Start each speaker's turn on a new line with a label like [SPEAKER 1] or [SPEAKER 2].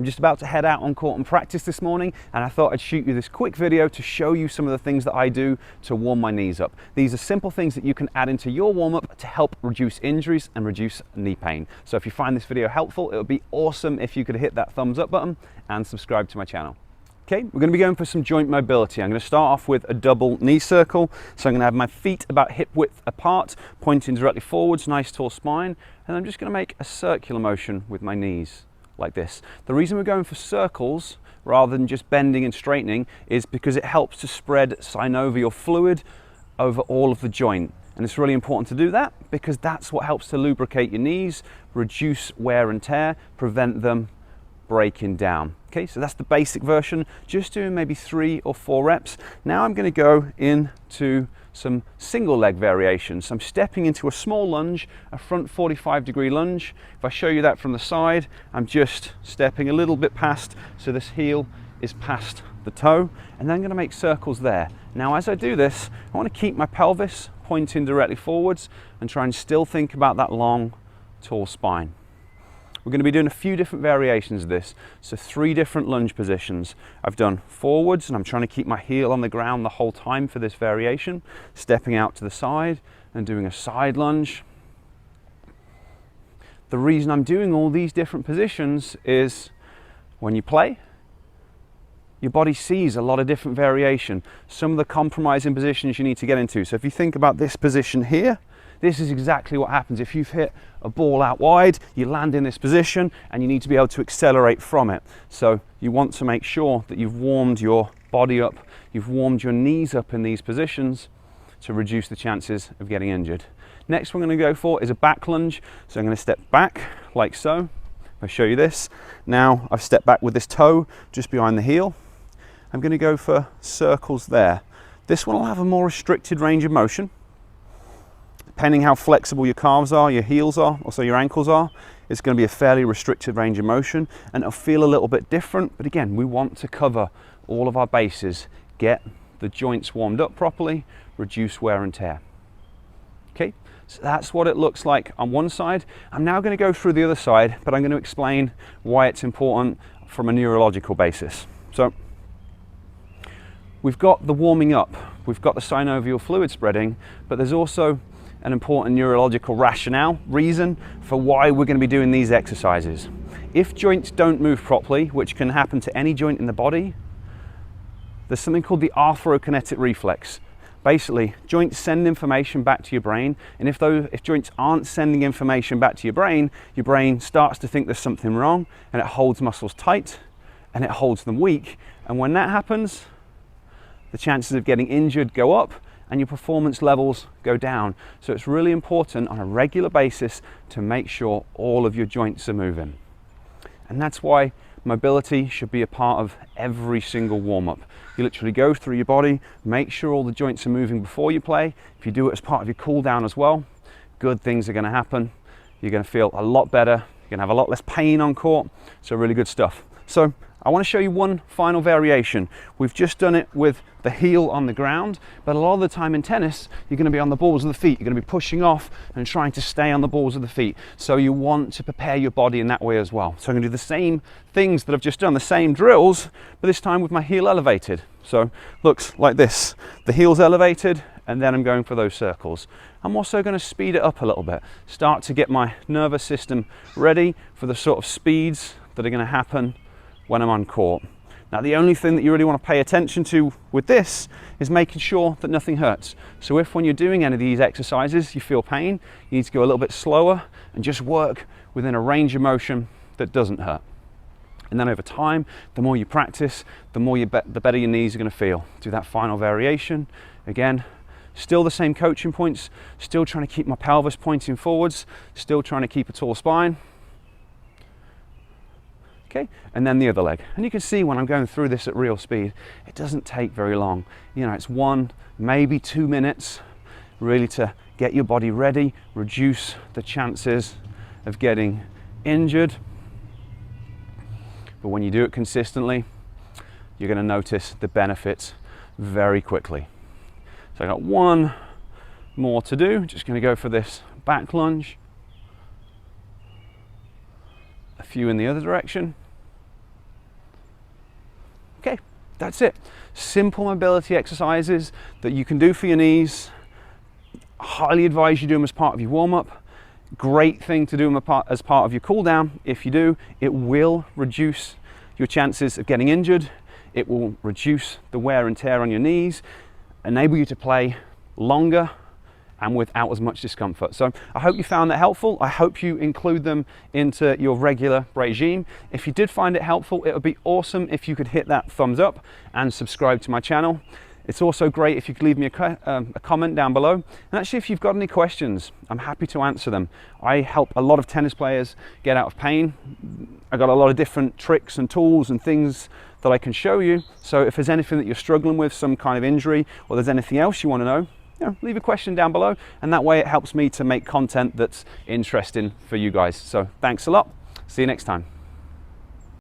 [SPEAKER 1] I'm just about to head out on court and practice this morning, and I thought I'd shoot you this quick video to show you some of the things that I do to warm my knees up. These are simple things that you can add into your warm-up to help reduce injuries and reduce knee pain. So if you find this video helpful, it would be awesome if you could hit that thumbs up button and subscribe to my channel. Okay, we're going to be going for some joint mobility. I'm going to start off with a double knee circle. So I'm going to have my feet about hip width apart, pointing directly forwards, nice tall spine, and I'm just going to make a circular motion with my knees like this. The reason we're going for circles rather than just bending and straightening is because it helps to spread synovial fluid over all of the joint. And it's really important to do that because that's what helps to lubricate your knees, reduce wear and tear, prevent them breaking down. Okay, so that's the basic version, just doing maybe 3 or 4 reps. Now I'm going to go into some single leg variations. So I'm stepping into a small lunge, a front 45-degree lunge. If I show you that from the side, I'm just stepping a little bit past, so this heel is past the toe, and then I'm going to make circles there. Now as I do this, I want to keep my pelvis pointing directly forwards and try and still think about that long, tall spine. We're going to be doing a few different variations of this, so 3 different lunge positions. I've done forwards, and I'm trying to keep my heel on the ground the whole time for this variation, stepping out to the side and doing a side lunge. The reason I'm doing all these different positions is when you play, your body sees a lot of different variation. Some of the compromising positions you need to get into. So if you think about this position here, this is exactly what happens. If you've hit a ball out wide, you land in this position and you need to be able to accelerate from it. So you want to make sure that you've warmed your body up, you've warmed your knees up in these positions to reduce the chances of getting injured. Next we're going to go for is a back lunge. So I'm going to step back like so. I'll show you this. Now I've stepped back with this toe just behind the heel. I'm going to go for circles there. This one will have a more restricted range of motion. Depending how flexible your calves are, your heels are, also your ankles are, it's going to be a fairly restricted range of motion, and it'll feel a little bit different. But again, we want to cover all of our bases, get the joints warmed up properly, reduce wear and tear. Okay, so that's what it looks like on one side. I'm now going to go through the other side, but I'm going to explain why it's important from a neurological basis. So we've got the warming up, we've got the synovial fluid spreading, but there's also an important neurological reason for why we're going to be doing these exercises. If joints don't move properly, which can happen to any joint in the body, there's something called the Kinetic reflex. Basically, joints send information back to your brain, and if joints aren't sending information back to your brain starts to think there's something wrong, and it holds muscles tight, and it holds them weak. And when that happens, the chances of getting injured go up, and your performance levels go down. So it's really important on a regular basis to make sure all of your joints are moving. And that's why mobility should be a part of every single warm-up. You literally go through your body, make sure all the joints are moving before you play. If you do it as part of your cool down as well, good things are going to happen. You're going to feel a lot better. You're going to have a lot less pain on court. So really good stuff. So I want to show you one final variation. We've just done it with the heel on the ground, but a lot of the time in tennis, you're going to be on the balls of the feet. You're going to be pushing off and trying to stay on the balls of the feet. So you want to prepare your body in that way as well. So I'm going to do the same things that I've just done, the same drills, but this time with my heel elevated. So looks like this. The heel's elevated, and then I'm going for those circles. I'm also going to speed it up a little bit, start to get my nervous system ready for the sort of speeds that are going to happen when I'm on court. Now the only thing that you really want to pay attention to with this is making sure that nothing hurts. So if when you're doing any of these exercises you feel pain, you need to go a little bit slower and just work within a range of motion that doesn't hurt. And then over time, the more you practice, the better your knees are going to feel. Do that final variation. Again, still the same coaching points, still trying to keep my pelvis pointing forwards, still trying to keep a tall spine. Okay, and then the other leg. And you can see when I'm going through this at real speed, it doesn't take very long. You know, it's 1, maybe 2 minutes really to get your body ready, reduce the chances of getting injured. But when you do it consistently, you're going to notice the benefits very quickly. So I got 1 more to do. Just going to go for this back lunge. A few in the other direction. That's it. Simple mobility exercises that you can do for your knees. Highly advise you do them as part of your warm-up. Great thing to do them as part of your cool down. If you do, it will reduce your chances of getting injured. It will reduce the wear and tear on your knees, enable you to play longer and without as much discomfort. So I hope you found that helpful. I hope you include them into your regular regime. If you did find it helpful, it would be awesome if you could hit that thumbs up and subscribe to my channel. It's also great if you could leave me a comment down below. And actually, if you've got any questions, I'm happy to answer them. I help a lot of tennis players get out of pain. I got a lot of different tricks and tools and things that I can show you. So if there's anything that you're struggling with, some kind of injury, or there's anything else you want to know, leave a question down below, and that way it helps me to make content that's interesting for you guys. So thanks a lot. See you next time.